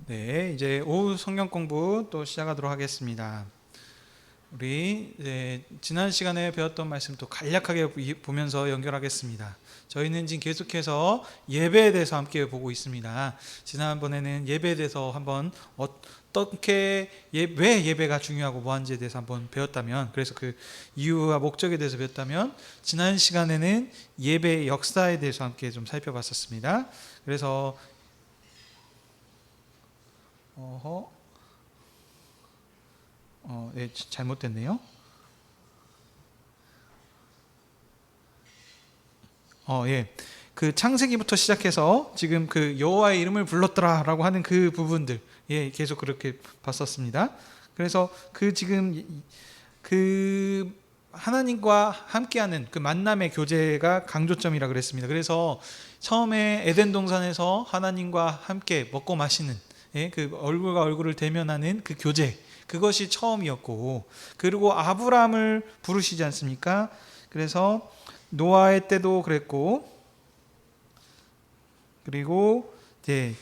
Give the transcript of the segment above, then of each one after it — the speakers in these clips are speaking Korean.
네, 이제 오후 성경 공부 또 시작하도록 하겠습니다. 우리 이제 지난 시간에 배웠던 말씀 또 간략하게 보면서 연결하겠습니다. 저희는 지금 계속해서 예배에 대해서 함께 보고 있습니다. 지난번에는 예배에 대해서 한번 어떻게 왜 예배가 중요하고 뭐한지에 대해서 한번 배웠다면, 그래서 그 이유와 목적에 대해서 배웠다면, 지난 시간에는 예배의 역사에 대해서 함께 좀 살펴봤었습니다. 그래서 네, 잘못됐네요. 예. 그 창세기부터 시작해서 지금 그 여호와의 이름을 불렀더라라고 하는 그 부분들, 예, 계속 그렇게 봤었습니다. 그래서 그 지금 그 하나님과 함께하는 그 만남의 교제가 강조점이라 그랬습니다. 그래서 처음에 에덴 동산에서 하나님과 함께 먹고 마시는, 예, 그 얼굴과 얼굴을 대면하는 그 교제, 그것이 처음이었고, 그리고 아브라함을 부르시지 않습니까? 그래서 노아의 때도 그랬고, 그리고 이제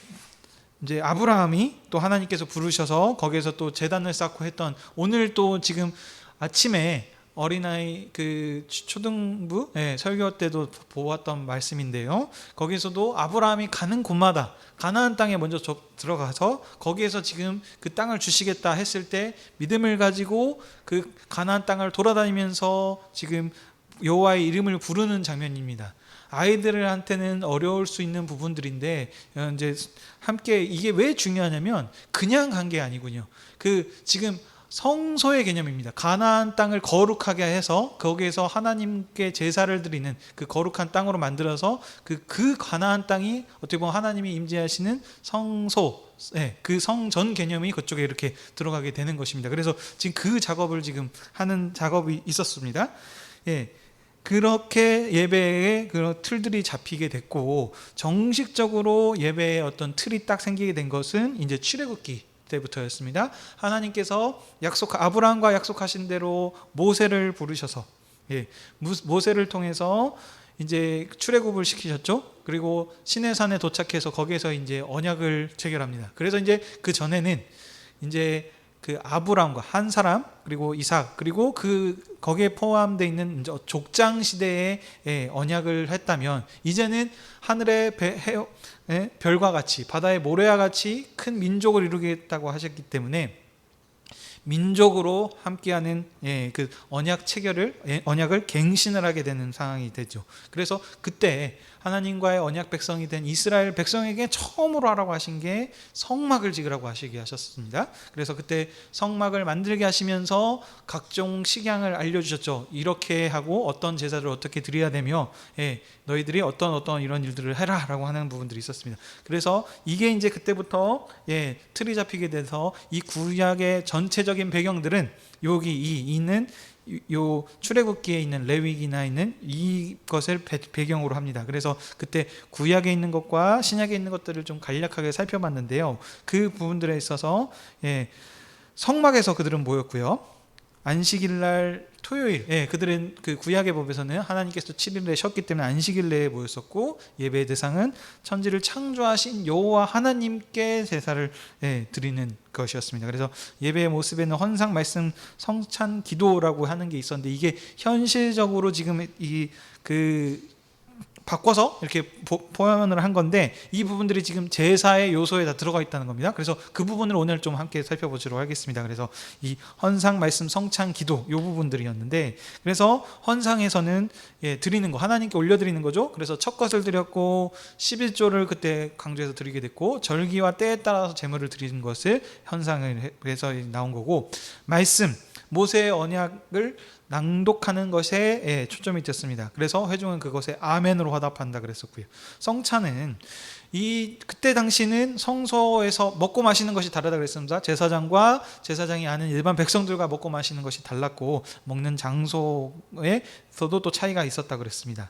아브라함이 또 하나님께서 부르셔서 거기에서 또 제단을 쌓고 했던, 오늘 또 지금 아침에 어린아이 그 초등부 설교 때도 보았던 말씀인데요, 거기서도 아브라함이 가는 곳마다 가나안 땅에 먼저 들어가서 거기에서 지금 그 땅을 주시겠다 했을 때 믿음을 가지고 그 가나안 땅을 돌아다니면서 지금 여호와의 이름을 부르는 장면입니다. 아이들한테는 어려울 수 있는 부분들인데, 이제 함께 이게 왜 중요하냐면 그냥 간 게 아니군요. 그 지금 성소의 개념입니다. 가나안 땅을 거룩하게 해서 거기에서 하나님께 제사를 드리는 그 거룩한 땅으로 만들어서 그 가나안 땅이 어떻게 보면 하나님이 임재하시는 성소, 그 성전 개념이 그쪽에 이렇게 들어가게 되는 것입니다. 그래서 지금 그 작업을 지금 하는 작업이 있었습니다. 예. 그렇게 예배의 그런 틀들이 잡히게 됐고, 정식적으로 예배의 어떤 틀이 딱 생기게 된 것은 이제 출애굽기 때부터였습니다. 하나님께서 아브라함과 약속하신 대로 모세를 부르셔서, 모세를 통해서 이제 출애굽을 시키셨죠. 그리고 시내산에 도착해서 거기에서 이제 언약을 체결합니다. 그래서 이제 그 전에는 이제 그 아브람과 한 사람, 그리고 이삭, 그리고 거기에 포함되어 있는 족장 시대의 언약을 했다면, 이제는 하늘의 별과 같이 바다의 모래와 같이 큰 민족을 이루겠다고 하셨기 때문에 민족으로 함께하는 그 언약 체결을, 언약을 갱신을 하게 되는 상황이 되죠. 그래서 그때 하나님과의 언약 백성이 된 이스라엘 백성에게 처음으로 하라고 하신 게 성막을 지으라고 하시게 하셨습니다. 그래서 그때 성막을 만들게 하시면서 각종 식양을 알려주셨죠. 이렇게 하고 어떤 제사를 어떻게 드려야 되며, 너희들이 어떤 이런 일들을 해라 라고 하는 부분들이 있었습니다. 그래서 이게 이제 그때부터 틀이 잡히게 돼서 이 구약의 전체적인 배경들은 여기 있는 요 출애굽기에 있는 레위기나 있는 이것을 배경으로 합니다. 그래서 그때 구약에 있는 것과 신약에 있는 것들을 좀 간략하게 살펴봤는데요, 그 부분들에 있어서 성막에서 그들은 모였고요, 안식일날 토요일, 그들은 그 구약의 법에서는 하나님께서 7일에 쉬었기 때문에 안식일내에 모였었고, 예배의 대상은 천지를 창조하신 여호와 하나님께 제사를 드리는 것이었습니다. 그래서 예배의 모습에는 헌상, 말씀, 성찬, 기도라고 하는 게 있었는데, 이게 현실적으로 지금 바꿔서 이렇게 포함을 한 건데, 이 부분들이 지금 제사의 요소에 다 들어가 있다는 겁니다. 그래서 그 부분을 오늘 좀 함께 살펴보도록 하겠습니다. 그래서 이 헌상, 말씀, 성찬, 기도 이 부분들이었는데, 그래서 헌상에서는 드리는 거, 하나님께 올려드리는 거죠. 그래서 첫 것을 드렸고 11조를 그때 강조해서 드리게 됐고, 절기와 때에 따라서 제물을 드리는 것을 헌상을 해서 나온 거고, 말씀, 모세의 언약을 낭독하는 것에 초점이 있었습니다. 그래서 회중은 그것에 아멘으로 화답한다 그랬었고요. 성찬은 그때 당시는 성소에서 먹고 마시는 것이 다르다 그랬습니다. 제사장과 제사장이 아는 일반 백성들과 먹고 마시는 것이 달랐고, 먹는 장소에서도 또 차이가 있었다 그랬습니다.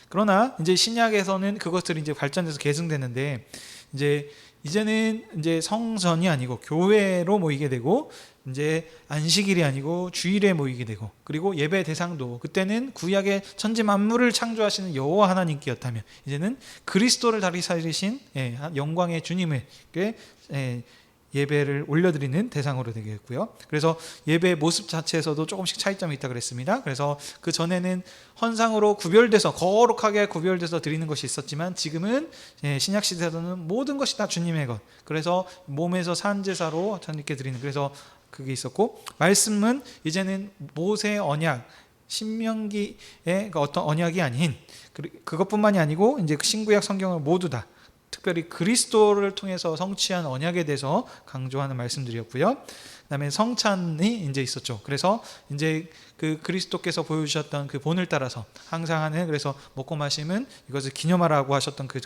그러나 이제 신약에서는 그것들이 이제 발전돼서 계승되는데, 이제 이제는 이제 성전이 아니고 교회로 모이게 되고, 이제 안식일이 아니고 주일에 모이게 되고, 그리고 예배 대상도 그때는 구약의 천지 만물을 창조하시는 여호와 하나님께였다면 이제는 그리스도를 다리사리신 영광의 주님에게 예배를 올려드리는 대상으로 되겠고요. 그래서 예배의 모습 자체에서도 조금씩 차이점이 있다 그랬습니다. 그래서 그 전에는 헌상으로 구별돼서 거룩하게 구별돼서 드리는 것이 있었지만, 지금은 신약 시대에서는 모든 것이 다 주님의 것, 그래서 몸에서 산 제사로 하나님께 드리는, 그래서 그게 있었고, 말씀은 이제는 모세의 언약, 신명기의 어떤 언약이 아닌 그것뿐만이 아니고, 이제 신구약 성경을 모두 다 특별히 그리스도를 통해서 성취한 언약에 대해서 강조하는 말씀들이었고요. 그다음에 성찬이 이제 있었죠. 그래서 이제 그 그리스도께서 보여주셨던 그 본을 따라서 항상 하는, 그래서 먹고 마심은 이것을 기념하라고 하셨던 그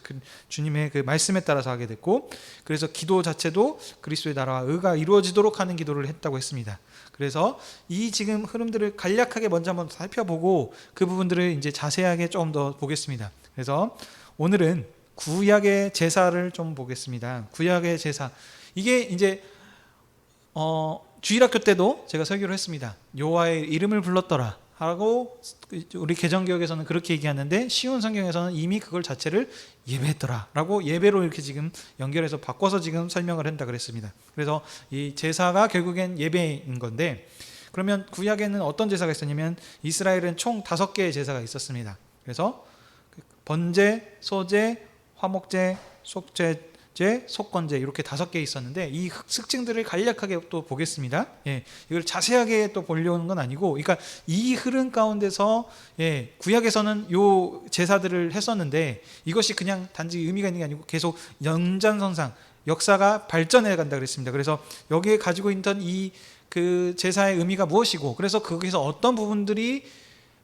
주님의 그 말씀에 따라서 하게 됐고, 그래서 기도 자체도 그리스도의 나라와 의가 이루어지도록 하는 기도를 했다고 했습니다. 그래서 이 지금 흐름들을 간략하게 먼저 한번 살펴보고 그 부분들을 이제 자세하게 좀 더 보겠습니다. 그래서 오늘은 구약의 제사를 좀 보겠습니다. 구약의 제사, 이게 이제 주일학교 때도 제가 설교를 했습니다. 여호와의 이름을 불렀더라 하고, 우리 개정기억에서는 그렇게 얘기하는데, 쉬운 성경에서는 이미 그걸 자체를 예배했더라 라고 예배로 이렇게 지금 연결해서 바꿔서 지금 설명을 한다 그랬습니다. 그래서 이 제사가 결국엔 예배인 건데, 그러면 구약에는 어떤 제사가 있었냐면, 이스라엘은 총 5개의 제사가 있었습니다. 그래서 번제, 소제, 화목제, 속죄제, 속건제, 이렇게 5개 있었는데, 이 특징들을 간략하게 또 보겠습니다. 이걸 자세하게 또 보려는 건 아니고, 그러니까 이 흐름 가운데서 구약에서는 요 제사들을 했었는데, 이것이 그냥 단지 의미가 있는 게 아니고 계속 연장선상 역사가 발전해 간다 그랬습니다. 그래서 여기에 가지고 있던 이 그 제사의 의미가 무엇이고, 그래서 거기서 어떤 부분들이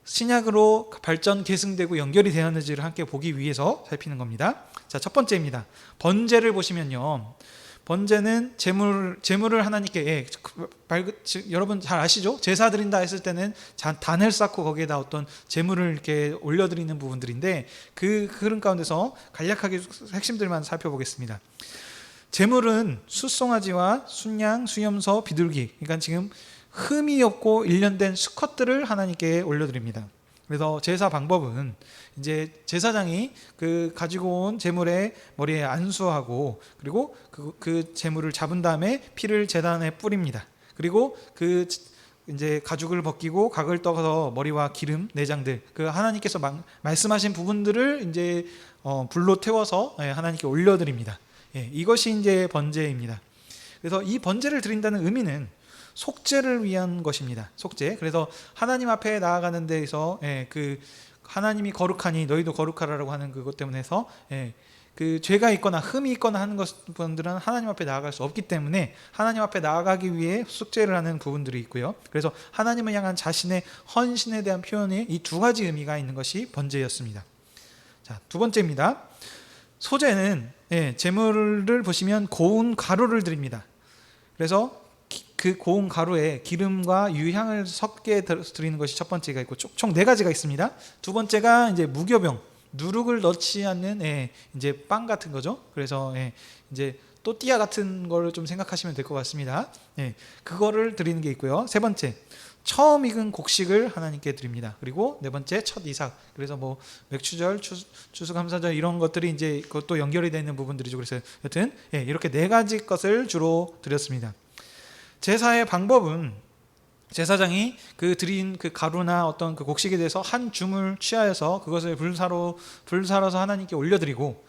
신약으로 발전 계승되고 연결이 되었는지를 함께 보기 위해서 살피는 겁니다. 자, 첫 번째입니다. 번제를 보시면요, 번제는 제물을 하나님께, 여러분 잘 아시죠? 제사 드린다 했을 때는 단을 쌓고 거기에다 어떤 제물을 이렇게 올려드리는 부분들인데, 그 흐름 가운데서 간략하게 핵심들만 살펴보겠습니다. 제물은 숫송아지와 순양, 수염소, 비둘기, 그러니까 지금 흠이 없고 일련된 수컷들을 하나님께 올려드립니다. 그래서 제사 방법은 이제 제사장이 그 가지고 온 제물의 머리에 안수하고, 그리고 그 제물을 잡은 다음에 피를 제단에 뿌립니다. 그리고 그 이제 가죽을 벗기고 각을 떠서 머리와 기름, 내장들, 그 하나님께서 말씀하신 부분들을 이제 불로 태워서 하나님께 올려드립니다. 이것이 이제 번제입니다. 그래서 이 번제를 드린다는 의미는 속죄를 위한 것입니다. 속죄. 그래서 하나님 앞에 나아가는 데에서 그 하나님이 거룩하니 너희도 거룩하라고 하는 그것 때문에 해서 그 죄가 있거나 흠이 있거나 하는 것들은 하나님 앞에 나아갈 수 없기 때문에 하나님 앞에 나아가기 위해 속죄를 하는 부분들이 있고요. 그래서 하나님을 향한 자신의 헌신에 대한 표현에 이 2가지 의미가 있는 것이 번제였습니다. 자, 2번째입니다. 소제는 제물을 보시면 고운 가루를 드립니다. 그래서 그 고운 가루에 기름과 유향을 섞게 드리는 것이 첫 번째가 있고, 총 4가지가 있습니다. 2번째가 이제 무교병, 누룩을 넣지 않는 이제 빵 같은 거죠. 그래서 이제 또띠아 같은 거를 좀 생각하시면 될 것 같습니다. 그거를 드리는 게 있고요. 3번째, 처음 익은 곡식을 하나님께 드립니다. 그리고 4번째, 첫 이삭. 그래서 뭐 맥추절, 추수감사절 이런 것들이 이제 그것도 연결이 되는 부분들이죠. 그래서 여튼 이렇게 4가지 것을 주로 드렸습니다. 제사의 방법은 제사장이 그 드린 그 가루나 어떤 그 곡식에 대해서 한 줌을 취하여서 그것을 불사라서 하나님께 올려드리고,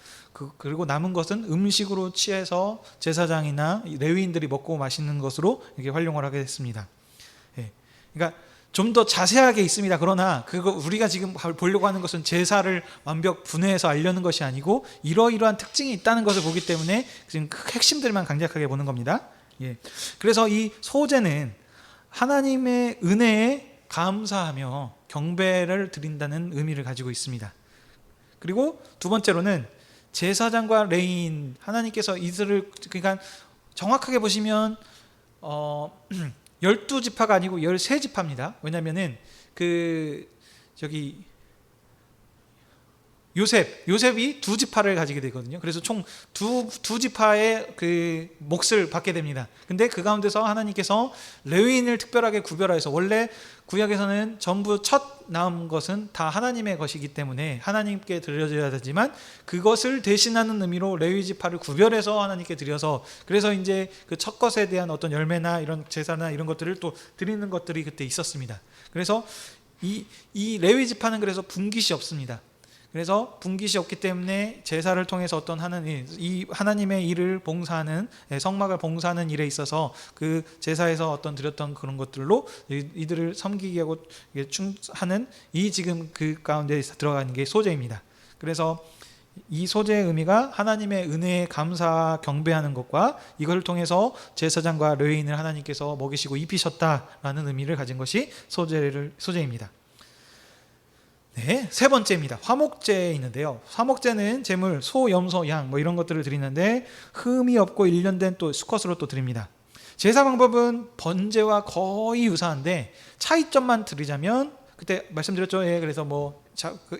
그리고 남은 것은 음식으로 취해서 제사장이나 레위인들이 먹고 마시는 것으로 이렇게 활용을 하게 됐습니다. 그러니까 좀 더 자세하게 있습니다. 그러나 그거 우리가 지금 보려고 하는 것은 제사를 완벽 분해해서 알려는 것이 아니고, 이러이러한 특징이 있다는 것을 보기 때문에 지금 핵심들만 간략하게 보는 겁니다. 그래서 이 소제는 하나님의 은혜에 감사하며 경배를 드린다는 의미를 가지고 있습니다. 그리고 2번째로는 제사장과 레위인, 하나님께서 이들을, 그러니까 정확하게 보시면 12지파가 아니고 13지파입니다. 왜냐면은 그 저기 요셉이 두 지파를 가지게 되거든요. 그래서 총 두 지파의 그 몫을 받게 됩니다. 근데 그 가운데서 하나님께서 레위인을 특별하게 구별하여서, 원래 구약에서는 전부 첫 나온 것은 다 하나님의 것이기 때문에 하나님께 드려져야 되지만, 그것을 대신하는 의미로 레위 지파를 구별해서 하나님께 드려서, 그래서 이제 그 첫 것에 대한 어떤 열매나 이런 제사나 이런 것들을 또 드리는 것들이 그때 있었습니다. 그래서 이 레위 지파는 그래서 분깃이 없습니다. 그래서 분깃이 없기 때문에 제사를 통해서 어떤 이 하나님의 일을 봉사하는, 성막을 봉사하는 일에 있어서 그 제사에서 어떤 드렸던 그런 것들로 이들을 섬기게 하고 하는, 이 지금 그 가운데 들어가는 게 소제입니다. 그래서 이 소제의 의미가 하나님의 은혜에 감사 경배하는 것과, 이걸 통해서 제사장과 레위인을 하나님께서 먹이시고 입히셨다라는 의미를 가진 것이 소제입니다. 네, 세 번째입니다. 화목제 있는데요. 화목제는 제물, 소, 염소, 양 뭐 이런 것들을 드리는데, 흠이 없고 일련된 또 수컷으로 또 드립니다. 제사 방법은 번제와 거의 유사한데 차이점만 드리자면, 그때 말씀드렸죠. 예, 그래서 뭐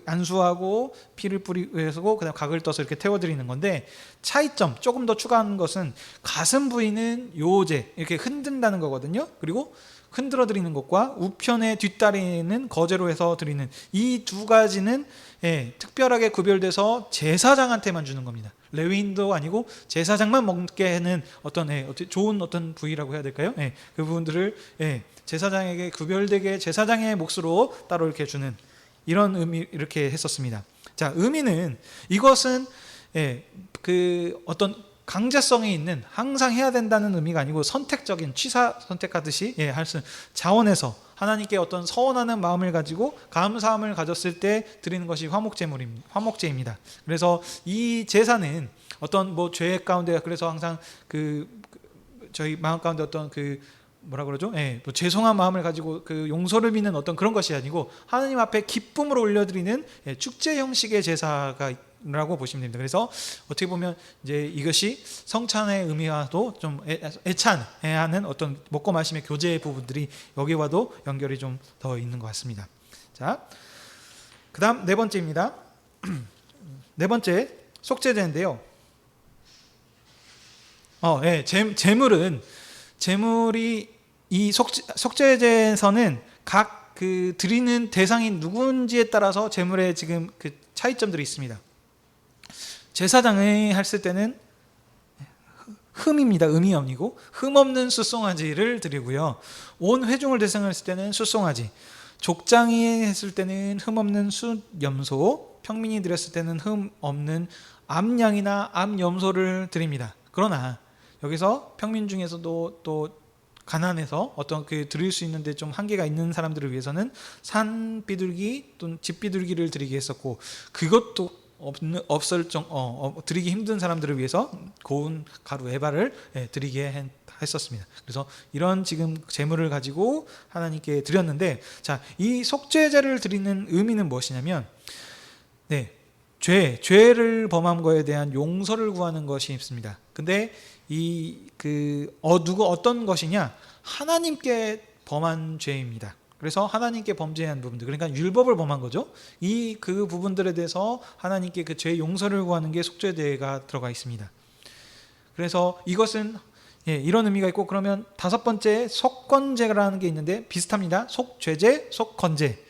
안수하고 피를 뿌리고 그다음 각을 떠서 이렇게 태워드리는 건데, 차이점 조금 더 추가한 것은 가슴 부위는 요제 이렇게 흔든다는 거거든요. 그리고 흔들어 드리는 것과 우편의 뒷다리는 거제로 해서 드리는 이 두 가지는 특별하게 구별돼서 제사장한테만 주는 겁니다. 레위인도 아니고 제사장만 먹게 하는 어떤 좋은 어떤 부위라고 해야 될까요? 그 부분들을 제사장에게 구별되게 제사장의 몫으로 따로 이렇게 주는, 이런 의미, 이렇게 했었습니다. 자, 의미는 이것은 그 어떤 강제성이 있는, 항상 해야 된다는 의미가 아니고 선택적인, 취사 선택하듯이 할 수 자원에서 하나님께 어떤 서원하는 마음을 가지고 감사함을 가졌을 때 드리는 것이 화목제입니다. 그래서 이 제사는 어떤 뭐 죄 가운데, 그래서 항상 저희 마음 가운데 어떤 뭐라 그러죠? 뭐 죄송한 마음을 가지고 그 용서를 비는 어떤 그런 것이 아니고, 하나님 앞에 기쁨으로 올려드리는 축제 형식의 제사가 라고 보시면 됩니다. 그래서 어떻게 보면 이제 이것이 성찬의 의미와도 좀 애찬해하는 어떤 먹고 마심의 교제의 부분들이 여기와도 연결이 좀 더 있는 것 같습니다. 자, 그다음 네 번째입니다. 네 번째 속죄제인데요. 제물이 이 속죄제에서는 각 그 드리는 대상이 누군지에 따라서 제물의 지금 그 차이점들이 있습니다. 제사장이 했을 때는 흠입니다. 음이 아니고 흠 없는 숫송아지를 드리고요. 온 회중을 대상으로 했을 때는 숫송아지, 족장이 했을 때는 흠 없는 숫염소, 평민이 드렸을 때는 흠 없는 암양이나 암염소를 드립니다. 그러나 여기서 평민 중에서도 또 가난해서 어떤 드릴 수 있는데 좀 한계가 있는 사람들을 위해서는 산 비둘기 또는 집 비둘기를 드리게 했었고, 그것도 드리기 힘든 사람들을 위해서 고운 가루 에바를 드리게 했었습니다. 그래서 이런 지금 제물을 가지고 하나님께 드렸는데, 자, 이 속죄제를 드리는 의미는 무엇이냐면, 죄를 범한 거에 대한 용서를 구하는 것이 있습니다. 근데 어떤 것이냐? 하나님께 범한 죄입니다. 그래서 하나님께 범죄한 부분들, 그러니까 율법을 범한 거죠. 그 부분들에 대해서 하나님께 그 죄 용서를 구하는 게 속죄제가 들어가 있습니다. 그래서 이것은 이런 의미가 있고, 그러면 다섯 번째 속건제라는 게 있는데 비슷합니다. 속죄제, 속건제.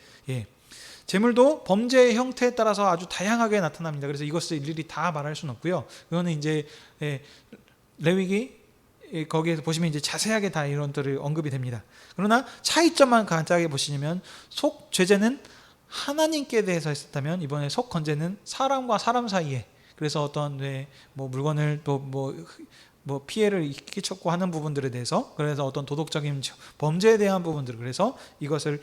제물도 범죄의 형태에 따라서 아주 다양하게 나타납니다. 그래서 이것을 일일이 다 말할 수는 없고요. 그거는 이제 레위기 거기에서 보시면 이제 자세하게 다 이런 것들이 언급이 됩니다. 그러나 차이점만 간단하게 보시면, 속죄제는 하나님께 대해서 했었다면, 이번에 속건제는 사람과 사람 사이에, 그래서 어떤 뭐 물건을 또 뭐 피해를 끼쳤고 하는 부분들에 대해서, 그래서 어떤 도덕적인 범죄에 대한 부분들, 그래서 이것을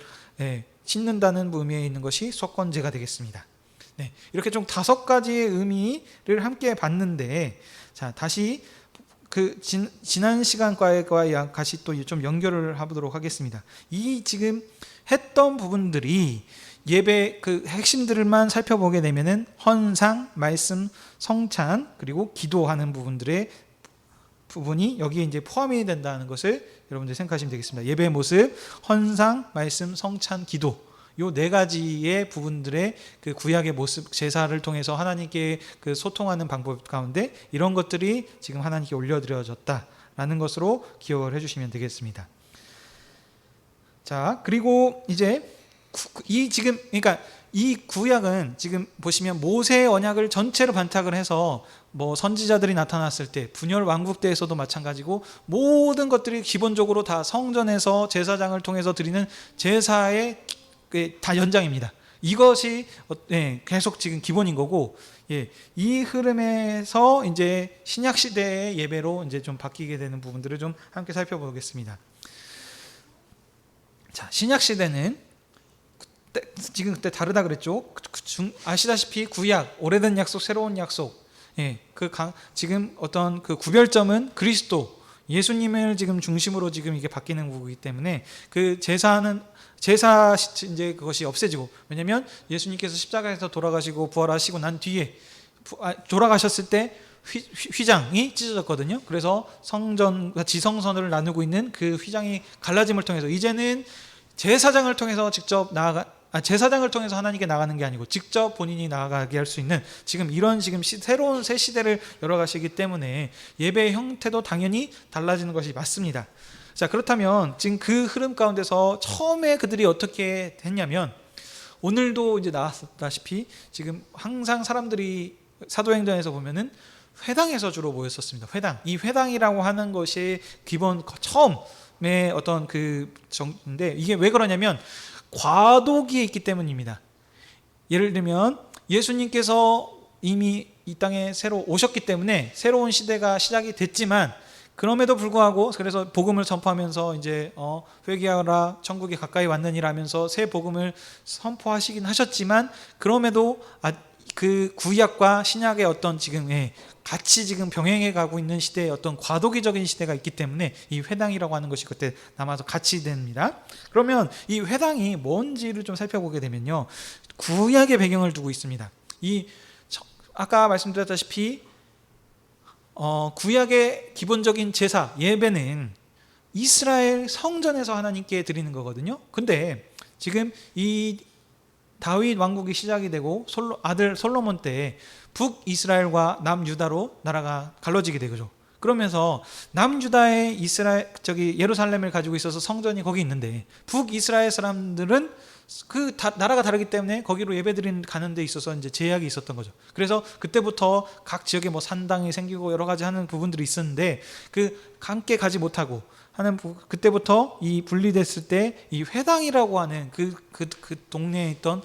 씻는다는 의미에 있는 것이 속건제가 되겠습니다. 이렇게 좀 다섯 가지의 의미를 함께 봤는데, 자, 다시 지난 시간과의 같이 또 좀 연결을 해보도록 하겠습니다. 이 지금 했던 부분들이 예배 핵심들만 살펴보게 되면은 헌상, 말씀, 성찬, 그리고 기도하는 부분이 여기에 이제 포함이 된다는 것을 여러분들 생각하시면 되겠습니다. 예배의 모습, 헌상, 말씀, 성찬, 기도, 요 네 가지의 부분들의 그 구약의 모습, 제사를 통해서 하나님께 그 소통하는 방법 가운데 이런 것들이 지금 하나님께 올려드려졌다라는 것으로 기억을 해주시면 되겠습니다. 자, 그리고 이제 이 지금 그러니까 이 구약은 지금 보시면 모세의 언약을 전체로 반탁을 해서 뭐 선지자들이 나타났을 때, 분열 왕국 때에서도 마찬가지고 모든 것들이 기본적으로 다 성전에서 제사장을 통해서 드리는 제사의 다 연장입니다. 이것이 계속 지금 기본인 거고, 이 흐름에서 이제 신약 시대의 예배로 이제 좀 바뀌게 되는 부분들을 좀 함께 살펴보겠습니다. 자, 신약 시대는 지금 그때 다르다 그랬죠. 아시다시피 구약, 오래된 약속, 새로운 약속. 지금 어떤 그 구별점은 그리스도, 예수님을 지금 중심으로 지금 이게 바뀌는 거기 때문에 그 제사 이제 그것이 없어지고, 왜냐면 예수님께서 십자가에서 돌아가시고 부활하시고 난 뒤에 돌아가셨을 때 휘장이 찢어졌거든요. 그래서 성전과 지성전을 나누고 있는 그 휘장이 갈라짐을 통해서 이제는 제사장을 통해서 제사장을 통해서 하나님께 나가는 게 아니고 직접 본인이 나아가게 할 수 있는 지금 이런 새로운 새 시대를 열어가시기 때문에 예배의 형태도 당연히 달라지는 것이 맞습니다. 자, 그렇다면 지금 그 흐름 가운데서 처음에 그들이 어떻게 했냐면, 오늘도 이제 나왔다시피 지금 항상 사람들이 사도행전에서 보면은 회당에서 주로 모였었습니다. 이 회당이라고 하는 것이 기본 처음에 어떤 그 정인데, 이게 왜 그러냐면 과도기에 있기 때문입니다. 예를 들면 예수님께서 이미 이 땅에 새로 오셨기 때문에 새로운 시대가 시작이 됐지만, 그럼에도 불구하고 그래서 복음을 전파하면서 이제 회개하라 천국이 가까이 왔느니라 하면서 새 복음을 선포하시긴 하셨지만, 그럼에도 그 구약과 신약의 어떤 지금 같이 지금 병행해 가고 있는 시대의 어떤 과도기적인 시대가 있기 때문에 이 회당이라고 하는 것이 그때 남아서 같이 됩니다. 그러면 이 회당이 뭔지를 좀 살펴보게 되면요, 구약의 배경을 두고 있습니다. 아까 말씀드렸다시피 구약의 기본적인 제사, 예배는 이스라엘 성전에서 하나님께 드리는 거거든요. 근데 지금 이 다윗 왕국이 시작이 되고 아들 솔로몬 때 북이스라엘과 남유다로 나라가 갈라지게 되죠. 그러면서 남유다의 예루살렘을 가지고 있어서 성전이 거기 있는데, 북이스라엘 사람들은 나라가 다르기 때문에 거기로 예배드리는 가는 데 있어서 이제 제약이 있었던 거죠. 그래서 그때부터 각 지역에 뭐 산당이 생기고 여러 가지 하는 부분들이 있었는데, 함께 가지 못하고 하는 그때부터 이 분리됐을 때 이 회당이라고 하는 그 동네에 있던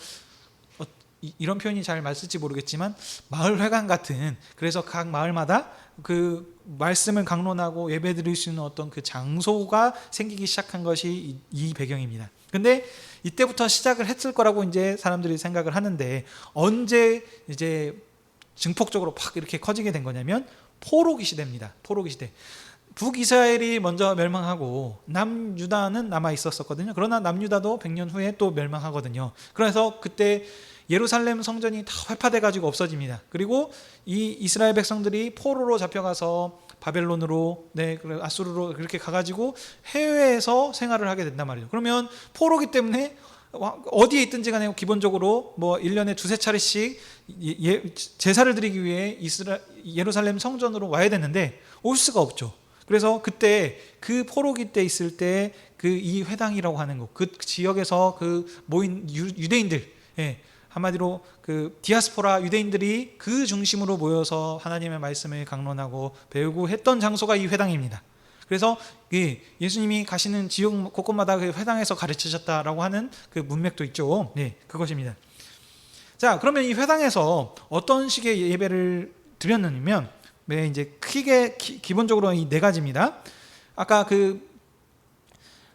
이런 표현이 잘 맞을지 모르겠지만 마을 회관 같은, 그래서 각 마을마다 그 말씀을 강론하고 예배드릴 수 있는 어떤 그 장소가 생기기 시작한 것이 이 배경입니다. 근데 이때부터 시작을 했을 거라고 이제 사람들이 생각을 하는데, 언제 이제 증폭적으로 팍 이렇게 커지게 된 거냐면 포로기 시대입니다. 포로기 시대. 북이스라엘이 먼저 멸망하고 남유다는 남아 있었거든요. 그러나 남유다도 100년 후에 또 멸망하거든요. 그래서 그때 예루살렘 성전이 다 회파돼 가지고 없어집니다. 그리고 이 이스라엘 백성들이 포로로 잡혀가서 바벨론으로, 아수르로 그렇게 가가지고 해외에서 생활을 하게 된단 말이에요. 그러면 포로기 때문에 어디에 있든지 간에 기본적으로 뭐 1년에 두세 차례씩 제사를 드리기 위해 예루살렘 성전으로 와야 되는데 올 수가 없죠. 그래서 그때 그 포로기 때 있을 때 이 회당이라고 하는 거, 그 지역에서 모인 유대인들, 한마디로 디아스포라 유대인들이 그 중심으로 모여서 하나님의 말씀을 강론하고 배우고 했던 장소가 이 회당입니다. 그래서 예수님이 가시는 지역 곳곳마다 그 회당에서 가르치셨다라고 하는 그 문맥도 있죠. 그것입니다. 자, 그러면 이 회당에서 어떤 식의 예배를 드렸느냐면, 이제 크게 기본적으로 이 네 가지입니다. 아까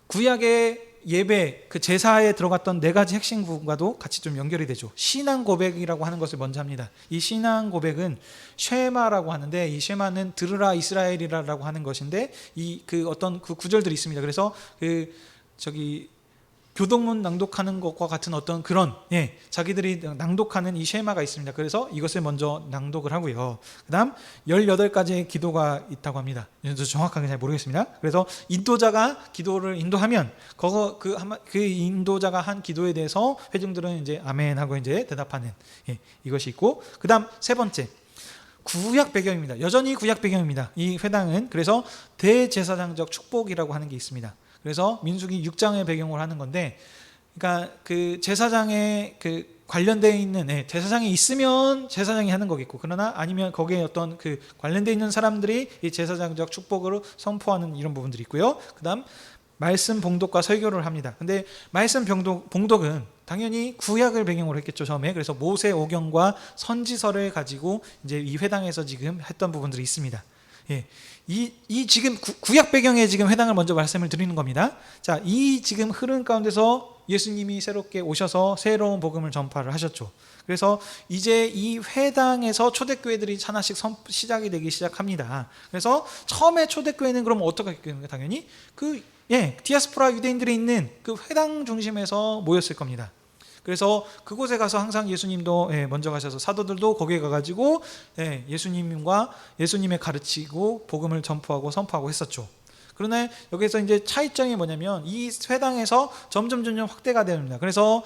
구약의 예배, 제사에 들어갔던 네 가지 핵심 부분과도 같이 좀 연결이 되죠. 신앙 고백이라고 하는 것을 먼저 합니다. 이 신앙 고백은 쉐마라고 하는데, 이 쉐마는 들으라 이스라엘이라고 하는 것인데, 어떤 구절들이 있습니다. 그래서 교동문 낭독하는 것과 같은 어떤 그런 자기들이 낭독하는 이 쉐마가 있습니다. 그래서 이것을 먼저 낭독을 하고요. 그 다음 18가지의 기도가 있다고 합니다. 저도 정확하게 잘 모르겠습니다. 그래서 인도자가 기도를 인도하면 그 인도자가 한 기도에 대해서 회중들은 이제 아멘 하고 이제 대답하는 이것이 있고, 그 다음 세 번째 구약 배경입니다. 여전히 구약 배경입니다. 이 회당은 그래서 대제사장적 축복이라고 하는 게 있습니다. 그래서 민수기 6장의 배경으로 하는 건데, 그러니까 그 제사장의 그 관련되어 있는 제사장이 있으면 제사장이 하는 거겠고, 그러나 아니면 거기에 어떤 그 관련되어 있는 사람들이 이 제사장적 축복으로 선포하는 이런 부분들이 있고요. 그다음 말씀 봉독과 설교를 합니다. 근데 말씀 봉독은 당연히 구약을 배경으로 했겠죠, 처음에. 그래서 모세 오경과 선지서를 가지고 이제 이 회당에서 지금 했던 부분들이 있습니다. 이 지금 구약 배경에 지금 회당을 먼저 말씀을 드리는 겁니다. 자, 이 지금 흐름 가운데서 예수님이 새롭게 오셔서 새로운 복음을 전파를 하셨죠. 그래서 이제 이 회당에서 초대교회들이 하나씩 시작이 되기 시작합니다. 그래서 처음에 초대교회는 그럼 어떻게 했겠는가? 당연히 디아스포라 유대인들이 있는 그 회당 중심에서 모였을 겁니다. 그래서 그곳에 가서 항상 예수님도 먼저 가셔서 사도들도 거기에 가가지고 예수님과 예수님의 가르치고 복음을 전포하고 선포하고 했었죠. 그러나 여기서 이제 차이점이 뭐냐면 이 회당에서 점점 확대가 됩니다. 그래서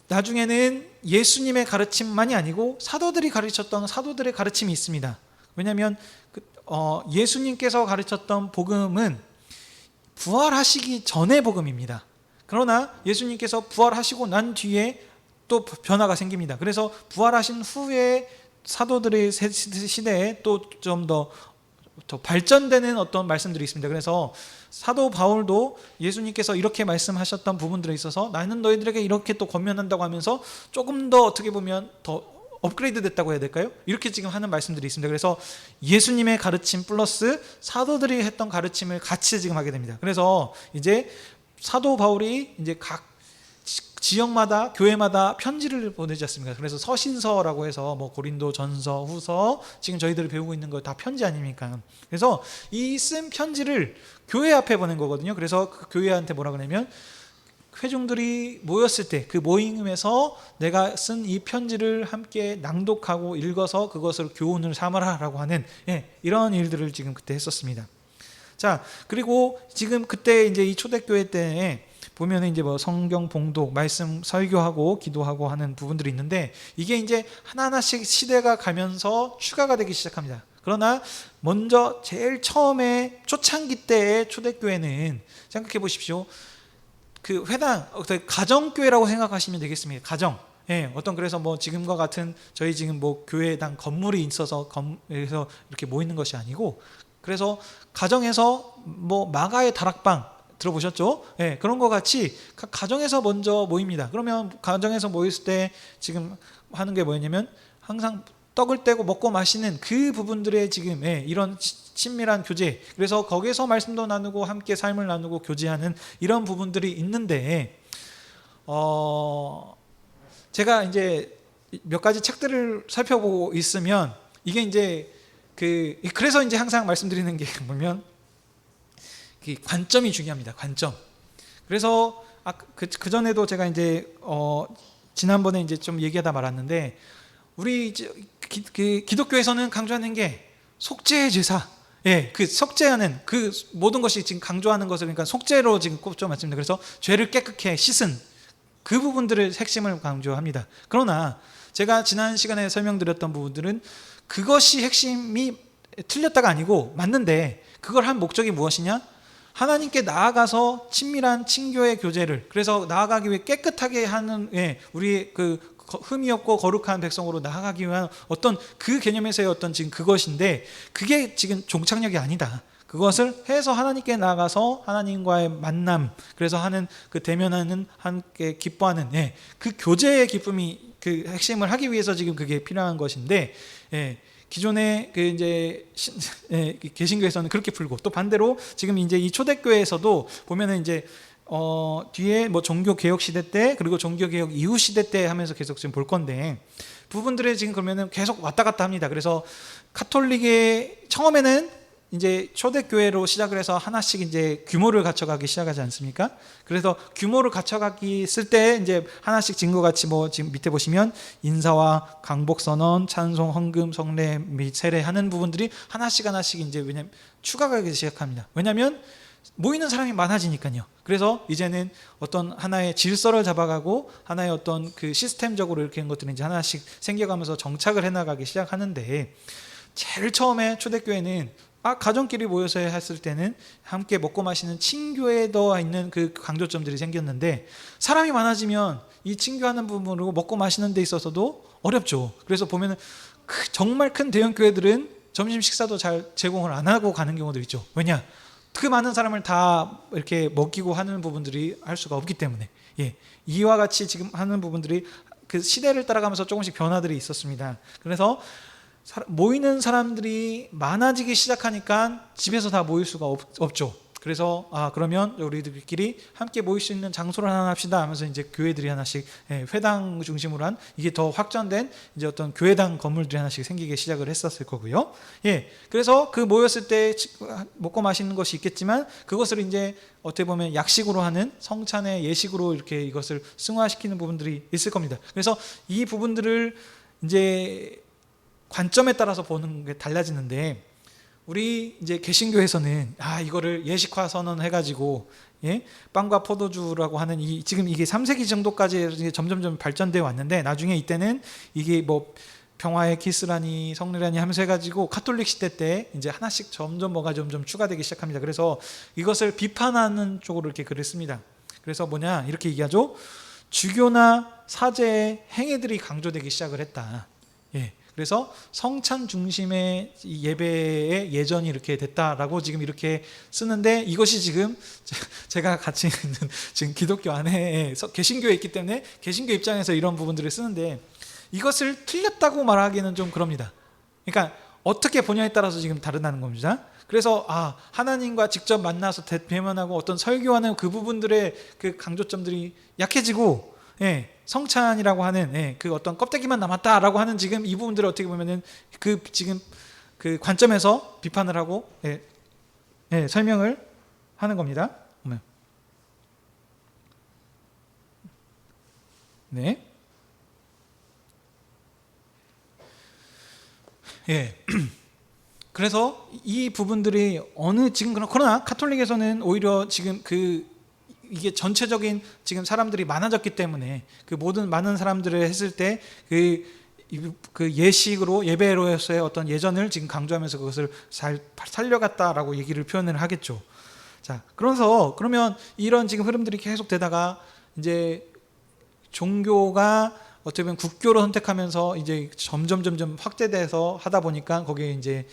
나중에는 예수님의 가르침만이 아니고 사도들이 가르쳤던 사도들의 가르침이 있습니다. 왜냐하면 예수님께서 가르쳤던 복음은 부활하시기 전의 복음입니다. 그러나 예수님께서 부활하시고 난 뒤에 또 변화가 생깁니다. 그래서 부활하신 후에 사도들의 시대에 또 좀 더 발전되는 어떤 말씀들이 있습니다. 그래서 사도 바울도 예수님께서 이렇게 말씀하셨던 부분들에 있어서 나는 너희들에게 이렇게 또 권면한다고 하면서 조금 더 어떻게 보면 더 업그레이드 됐다고 해야 될까요? 이렇게 지금 하는 말씀들이 있습니다. 그래서 예수님의 가르침 플러스 사도들이 했던 가르침을 같이 지금 하게 됩니다. 그래서 이제 사도 바울이 이제 각 지역마다 교회마다 편지를 보내지 않습니까? 그래서 서신서라고 해서 뭐 고린도 전서, 후서, 지금 저희들이 배우고 있는 거 다 편지 아닙니까? 그래서 이 쓴 편지를 교회 앞에 보낸 거거든요. 그래서 그 교회한테 뭐라 그러냐면 회중들이 모였을 때 그 모임에서 내가 쓴 이 편지를 함께 낭독하고 읽어서 그것을 교훈을 삼아라라고 하는 이런 일들을 지금 그때 했었습니다. 자, 그리고 지금 그때 이제 이 초대교회 때 보면은 이제 뭐 성경 봉독, 말씀 설교하고 기도하고 하는 부분들이 있는데 이게 이제 하나하나씩 시대가 가면서 추가가 되기 시작합니다. 그러나 먼저 제일 처음에 초창기 때의 초대교회는 생각해 보십시오. 그 회당, 가정교회라고 생각하시면 되겠습니다. 가정. 어떤 그래서 뭐 지금과 같은 저희 지금 뭐 교회당 건물이 있어서 그래서 이렇게 모이는 것이 아니고, 그래서 가정에서 뭐 마가의 다락방 들어보셨죠? 그런 것 같이 가정에서 먼저 모입니다. 그러면 가정에서 모였을 때 지금 하는 게 뭐냐면 항상 떡을 떼고 먹고 마시는 그 부분들의 지금 이런 친밀한 교제, 그래서 거기서 말씀도 나누고 함께 삶을 나누고 교제하는 이런 부분들이 있는데, 제가 이제 몇 가지 책들을 살펴보고 있으면 이게 이제 그래서 이제 항상 말씀드리는 게 뭐냐면 관점이 중요합니다. 관점. 그래서 그 전에도 제가 이제 지난번에 이제 좀 얘기하다 말았는데, 우리 기독교에서는 강조하는 게 속죄의 제사, 그 속죄하는 그 모든 것이 지금 강조하는 것을 그러니까 속죄로 지금 꼽죠, 맞습니다. 그래서 죄를 깨끗게 씻은 그 부분들을 핵심을 강조합니다. 그러나 제가 지난 시간에 설명드렸던 부분들은 그것이 핵심이 틀렸다가 아니고 맞는데, 그걸 한 목적이 무엇이냐? 하나님께 나아가서 친밀한 친교의 교제를, 그래서 나아가기 위해 깨끗하게 하는 우리 그 흠이 없고 거룩한 백성으로 나아가기 위한 어떤 그 개념에서의 어떤 지금 그것인데, 그게 지금 종착역이 아니다. 그것을 해서 하나님께 나아가서 하나님과의 만남, 그래서 하는 그 대면하는 함께 기뻐하는 그 교제의 기쁨이 그 핵심을 하기 위해서 지금 그게 필요한 것인데, 기존의 그 이제 개신교에서는 그렇게 풀고, 또 반대로 지금 이제 이 초대교회에서도 보면은 이제 뒤에 뭐 종교 개혁 시대 때 그리고 종교 개혁 이후 시대 때 하면서 계속 지금 볼 건데, 부분들에 지금 그러면은 계속 왔다 갔다 합니다. 그래서 카톨릭의 처음에는 이제 초대교회로 시작을 해서 하나씩 이제 규모를 갖춰가기 시작하지 않습니까? 그래서 규모를 갖춰가기 쓸 때 이제 하나씩 증거같이 뭐 지금 밑에 보시면 인사와 강복선언, 찬송, 헌금, 성례 및 세례 하는 부분들이 하나씩 이제 왜냐면 추가가기 시작합니다. 왜냐하면 모이는 사람이 많아지니까요. 그래서 이제는 어떤 하나의 질서를 잡아가고 하나의 어떤 그 시스템적으로 이렇게 한 것들이 이제 하나씩 생겨가면서 정착을 해나가기 시작하는데, 제일 처음에 초대교회는 가정끼리 모여서 했을 때는 함께 먹고 마시는 친교에 더 있는 그 강조점들이 생겼는데, 사람이 많아지면 이 친교하는 부분으로 먹고 마시는 데 있어서도 어렵죠. 그래서 보면은 정말 큰 대형 교회들은 점심 식사도 잘 제공을 안 하고 가는 경우도 있죠. 왜냐? 그 많은 사람을 다 이렇게 먹이고 하는 부분들이 할 수가 없기 때문에, 이와 같이 지금 하는 부분들이 그 시대를 따라가면서 조금씩 변화들이 있었습니다. 그래서 모이는 사람들이 많아지기 시작하니까 집에서 다 모일 수가 없죠. 그래서 그러면 우리들끼리 함께 모일 수 있는 장소를 하나 합시다 하면서 이제 교회들이 하나씩, 회당 중심으로 한 이게 더 확장된 이제 어떤 교회당 건물들이 하나씩 생기기 시작을 했었을 거고요. 그래서 그 모였을 때 먹고 마시는 것이 있겠지만, 그것을 이제 어떻게 보면 약식으로 하는 성찬의 예식으로 이렇게 이것을 승화시키는 부분들이 있을 겁니다. 그래서 이 부분들을 이제 관점에 따라서 보는 게 달라지는데, 우리 이제 개신교에서는 이거를 예식화 선언해가지고 빵과 포도주라고 하는 지금 이게 3세기 정도까지 점점점 발전되어 왔는데, 나중에 이때는 이게 뭐 평화의 키스라니 성례라니 하면서 해가지고 카톨릭 시대 때 이제 하나씩 점점 뭐가 점점 추가되기 시작합니다. 그래서 이것을 비판하는 쪽으로 이렇게 글을 씁니다. 그래서 뭐냐 이렇게 얘기하죠. 주교나 사제의 행위들이 강조되기 시작을 했다. 그래서 성찬 중심의 예배의 예전이 이렇게 됐다라고 지금 이렇게 쓰는데, 이것이 지금 제가 같이 있는 지금 기독교 안에 개신교에 있기 때문에 개신교 입장에서 이런 부분들을 쓰는데, 이것을 틀렸다고 말하기는 좀 그럽니다. 그러니까 어떻게 보냐에 따라서 지금 다르다는 겁니다. 그래서 하나님과 직접 만나서 대면하고 어떤 설교하는 그 부분들의 그 강조점들이 약해지고, 성찬이라고 하는 그 어떤 껍데기만 남았다라고 하는 지금 이 부분들을 어떻게 보면은 그 지금 그 관점에서 비판을 하고 설명을 하는 겁니다. 네. 그래서 이 부분들이 지금 그러나 카톨릭에서는 오히려 지금 이게 전체적인 지금 사람들이 많아졌기 때문에 그 모든 많은 사람들을 했을 때 그 예식으로 예배로서의 어떤 예전을 지금 강조하면서 그것을 잘 살려갔다라고 얘기를 표현을 하겠죠. 자, 그러면 이런 지금 흐름들이 계속 되다가 이제 종교가 어떻게 보면 국교로 선택하면서 이제 점점 확대돼서 하다 보니까 거기에 이제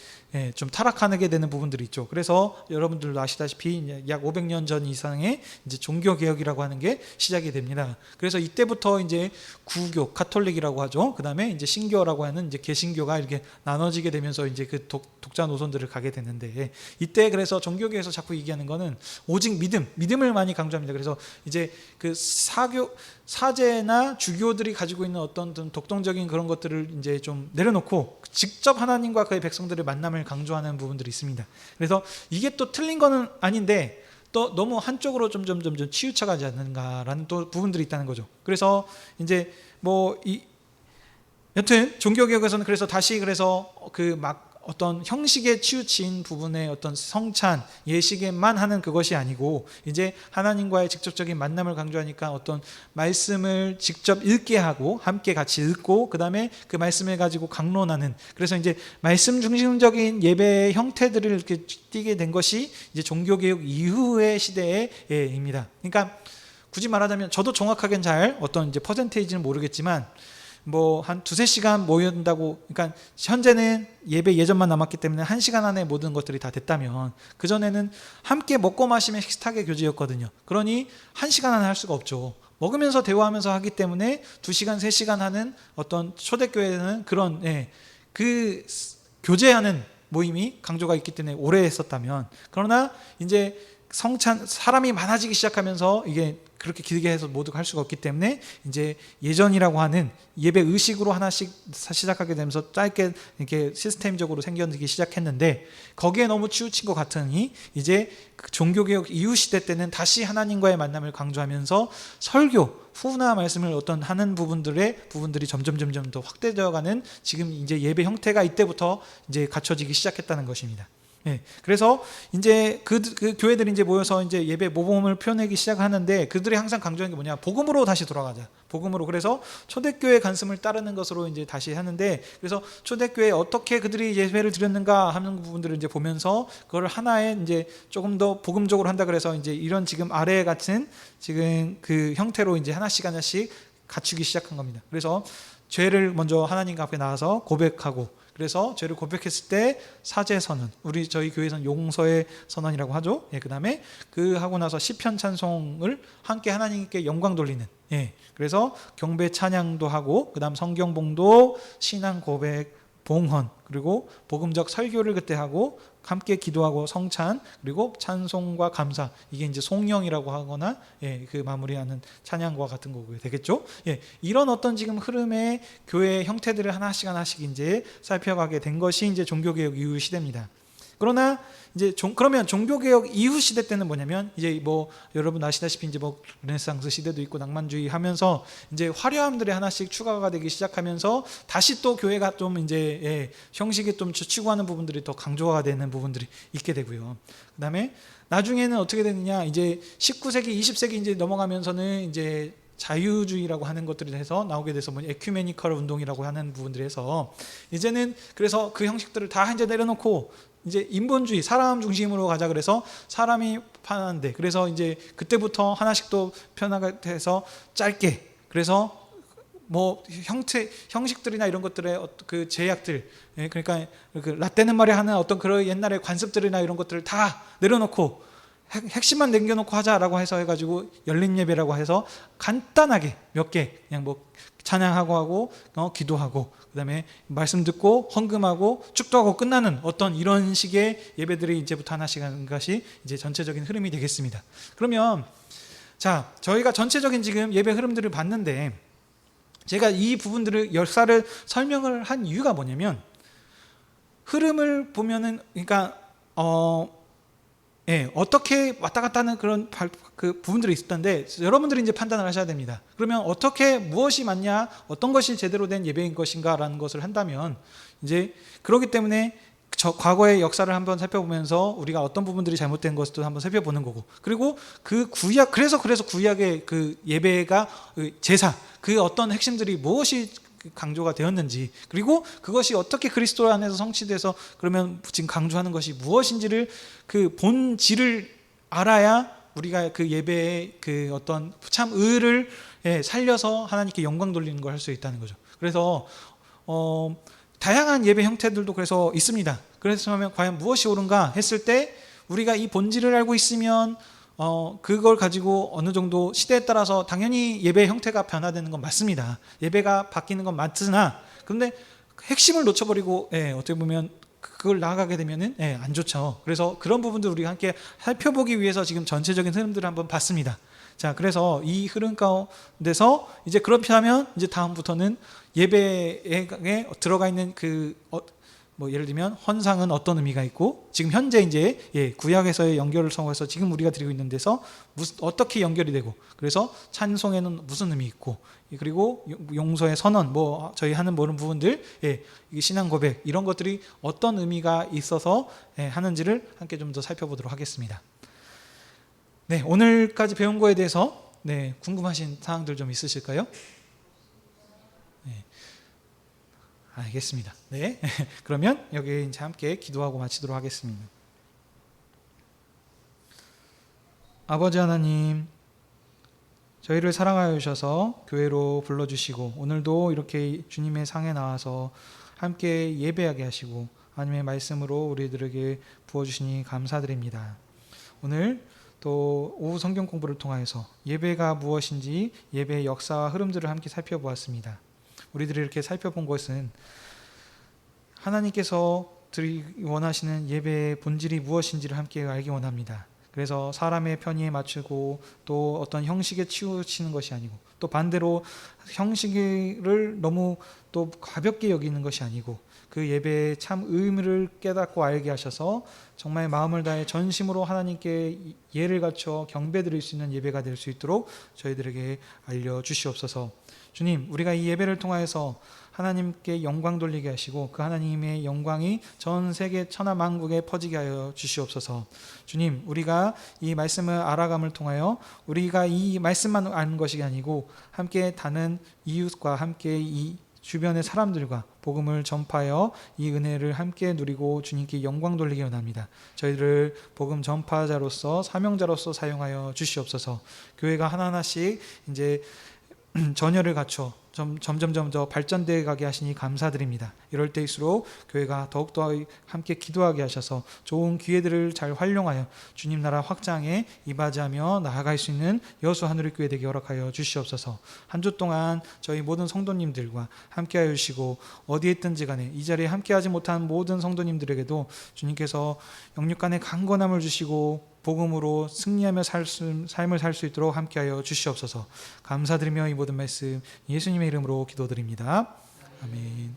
좀 타락하게 되는 부분들이 있죠. 그래서 여러분들도 아시다시피 약 500년 전 이상의 이제 종교 개혁이라고 하는 게 시작이 됩니다. 그래서 이때부터 이제 구교, 카톨릭이라고 하죠. 그다음에 이제 신교라고 하는 이제 개신교가 이렇게 나눠지게 되면서 이제 그 독자 노선들을 가게 되는데, 이때 그래서 종교계에서 자꾸 얘기하는 거는 오직 믿음을 많이 강조합니다. 그래서 이제 그 사제나 주교들이 가지고 있는 어떤 독동적인 그런 것들을 이제 좀 내려놓고 직접 하나님과 그의 백성들의 만남을 강조하는 부분들이 있습니다. 그래서 이게 또 틀린 거는 아닌데 또 너무 한쪽으로 좀 치우쳐가지 않는가라는 또 부분들이 있다는 거죠. 그래서 이제 여튼 종교개혁에서는 그래서 다시 어떤 형식에 치우친 부분의 어떤 성찬, 예식에만 하는 그것이 아니고, 이제 하나님과의 직접적인 만남을 강조하니까 어떤 말씀을 직접 읽게 하고 함께 같이 읽고 그 다음에 그 말씀을 가지고 강론하는, 그래서 이제 말씀 중심적인 예배의 형태들을 이렇게 띄게 된 것이 이제 종교개혁 이후의 시대에입니다. 그러니까 굳이 말하자면 저도 정확하게는 잘 어떤 이제 퍼센테이지는 모르겠지만 한 2-3시간 모인다고, 그러니까 현재는 예배 예전만 남았기 때문에 1시간 안에 모든 것들이 다 됐다면, 그전에는 함께 먹고 마시면 식탁의 교제였거든요. 그러니 1시간 안에 할 수가 없죠. 먹으면서 대화하면서 하기 때문에 2시간, 3시간 하는 어떤 초대교회는 그런 그 교제하는 모임이 강조가 있기 때문에 오래 했었다면, 그러나 이제 성찬 사람이 많아지기 시작하면서 이게 그렇게 길게 해서 모두가 할 수가 없기 때문에 이제 예전이라고 하는 예배 의식으로 하나씩 시작하게 되면서 짧게 이렇게 시스템적으로 생겨나기 시작했는데 거기에 너무 치우친 것 같으니 이제 그 종교개혁 이후 시대 때는 다시 하나님과의 만남을 강조하면서 설교 후나 말씀을 어떤 하는 부분들이 점점 더 확대되어가는 지금 이제 예배 형태가 이때부터 이제 갖춰지기 시작했다는 것입니다. 예, 그래서 이제 그 교회들이 이제 모여서 이제 예배 모범을 표현하기 시작하는데 그들이 항상 강조하는 게 뭐냐? 복음으로 다시 돌아가자. 복음으로. 그래서 초대교회 간습을 따르는 것으로 이제 다시 하는데 그래서 초대교회 어떻게 그들이 예배를 드렸는가 하는 부분들을 이제 보면서 그걸 하나의 이제 조금 더 복음적으로 한다 그래서 이제 이런 지금 아래 같은 지금 그 형태로 이제 하나씩 갖추기 시작한 겁니다. 그래서 죄를 먼저 하나님 앞에 나와서 고백하고 그래서 죄를 고백했을 때 사죄 선언, 저희 교회에서는 용서의 선언이라고 하죠. 예, 그다음에 그 하고 나서 시편 찬송을 함께 하나님께 영광 돌리는. 예, 그래서 경배 찬양도 하고 그다음 성경 봉도, 신앙 고백, 봉헌 그리고 복음적 설교를 그때 하고 함께 기도하고 성찬 그리고 찬송과 감사 이게 이제 송영이라고 하거나 예, 그 마무리하는 찬양과 같은 거고 되겠죠. 예, 이런 어떤 지금 흐름의 교회 형태들을 하나씩 이제 살펴가게 된 것이 이제 종교개혁 이후 시대입니다. 그러나 이제 그러면 종교개혁 이후 시대 때는 뭐냐면 이제 뭐 여러분 아시다시피 이제 뭐 르네상스 시대도 있고 낭만주의 하면서 이제 화려함들이 하나씩 추가가 되기 시작하면서 다시 또 교회가 좀 이제 예, 형식에 좀 추구하는 부분들이 더 강조가 되는 부분들이 있게 되고요. 그다음에 나중에는 어떻게 되느냐 이제 19세기 20세기 이제 넘어가면서는 이제 자유주의라고 하는 것들이 해서 나오게 돼서 뭐 에큐메니컬 운동이라고 하는 부분들이 해서 이제는 그래서 그 형식들을 다 이제 내려놓고 이제 인본주의 사람 중심으로 가자 그래서 사람이 편한데 그래서 이제 그때부터 하나씩 또 편하게 돼서 짧게 그래서 뭐 형식들이나 이런 것들의 그 제약들 예, 그러니까 그 라떼는 말이야 하는 어떤 그런 옛날의 관습들이나 이런 것들을 다 내려놓고 핵심만 남겨놓고 하자라고 해가지고 열린 예배라고 해서 간단하게 몇 개 그냥 뭐 찬양하고 하고 기도하고 그다음에 말씀 듣고 헌금하고 축도하고 끝나는 어떤 이런 식의 예배들이 이제부터 하나씩 하는 것이 이제 전체적인 흐름이 되겠습니다. 그러면 자 저희가 전체적인 지금 예배 흐름들을 봤는데 제가 이 부분들을 역사를 설명을 한 이유가 뭐냐면 흐름을 보면은 그러니까 예, 어떻게 왔다 갔다 하는 그런 그 부분들이 있었던데 여러분들이 이제 판단을 하셔야 됩니다. 그러면 어떻게 무엇이 맞냐, 어떤 것이 제대로 된 예배인 것인가라는 것을 한다면 이제 그렇기 때문에 과거의 역사를 한번 살펴보면서 우리가 어떤 부분들이 잘못된 것도 한번 살펴보는 거고 그리고 그 구약 그래서 구약의 그 예배가 제사 그 어떤 핵심들이 무엇이 강조가 되었는지 그리고 그것이 어떻게 그리스도 안에서 성취돼서 그러면 지금 강조하는 것이 무엇인지를 그 본질을 알아야 우리가 그 예배의 그 어떤 참 의를 살려서 하나님께 영광 돌리는 걸 할 수 있다는 거죠. 그래서 다양한 예배 형태들도 그래서 있습니다. 그래서 과연 무엇이 옳은가 했을 때 우리가 이 본질을 알고 있으면 그걸 가지고 어느 정도 시대에 따라서 당연히 예배 형태가 변화되는 건 맞습니다. 예배가 바뀌는 건 맞으나 그런데 핵심을 놓쳐버리고 어떻게 보면 그걸 나아가게 되면은 안 좋죠. 그래서 그런 부분들 우리가 함께 살펴보기 위해서 지금 전체적인 흐름들을 한번 봤습니다. 자, 그래서 이 흐름 가운데서 이제 그렇게 하면 이제 다음부터는 예배에 들어가 있는 뭐 예를 들면 헌상은 어떤 의미가 있고 지금 현재 이제 구약에서의 연결을 통해서 지금 우리가 드리고 있는 데서 어떻게 연결이 되고 그래서 찬송에는 무슨 의미 있고 그리고 용서의 선언 뭐 저희 하는 모든 부분들 신앙 고백 이런 것들이 어떤 의미가 있어서 하는지를 함께 좀 더 살펴보도록 하겠습니다. 네, 오늘까지 배운 거에 대해서 궁금하신 사항들 좀 있으실까요? 알겠습니다. 네. 그러면 여기 이제 함께 기도하고 마치도록 하겠습니다. 아버지 하나님, 저희를 사랑하여 주셔서 교회로 불러주시고 오늘도 이렇게 주님의 상에 나와서 함께 예배하게 하시고 하나님의 말씀으로 우리들에게 부어주시니 감사드립니다. 오늘 또 오후 성경 공부를 통하여서 예배가 무엇인지 예배의 역사와 흐름들을 함께 살펴보았습니다. 우리들이 이렇게 살펴본 것은 하나님께서 원하시는 예배의 본질이 무엇인지를 함께 알기 원합니다. 그래서 사람의 편의에 맞추고 또 어떤 형식에 치우치는 것이 아니고, 또 반대로 형식을 너무 또 가볍게 여기는 것이 아니고, 그 예배의 참 의미를 깨닫고 알게 하셔서 정말 마음을 다해 전심으로 하나님께 예를 갖춰 경배드릴 수 있는 예배가 될 수 있도록 저희들에게 알려주시옵소서. 주님, 우리가 이 예배를 통하여서 하나님께 영광 돌리게 하시고 그 하나님의 영광이 전 세계 천하 만국에 퍼지게 하여 주시옵소서. 주님, 우리가 이 말씀을 알아감을 통하여 우리가 이 말씀만 아는 것이 아니고 함께 다른 이웃과 함께 이 주변의 사람들과 복음을 전파하여 이 은혜를 함께 누리고 주님께 영광 돌리기 원합니다. 저희들을 복음 전파자로서 사명자로서 사용하여 주시옵소서. 교회가 하나하나씩 이제 전열을 갖춰 점점 더 발전되어 가게 하시니 감사드립니다. 이럴 때일수록 교회가 더욱더 함께 기도하게 하셔서 좋은 기회들을 잘 활용하여 주님 나라 확장에 이바지하며 나아갈 수 있는 여수 하늘의 교회 되게 허락하여 주시옵소서. 한 주 동안 저희 모든 성도님들과 함께하여 주시고 어디에 있든지 간에 이 자리에 함께하지 못한 모든 성도님들에게도 주님께서 영육간의 강건함을 주시고 복음으로 승리하며 삶을 살 수 있도록 함께하여 주시옵소서. 감사드리며 이 모든 말씀 예수님의 이름으로 기도드립니다. 아멘.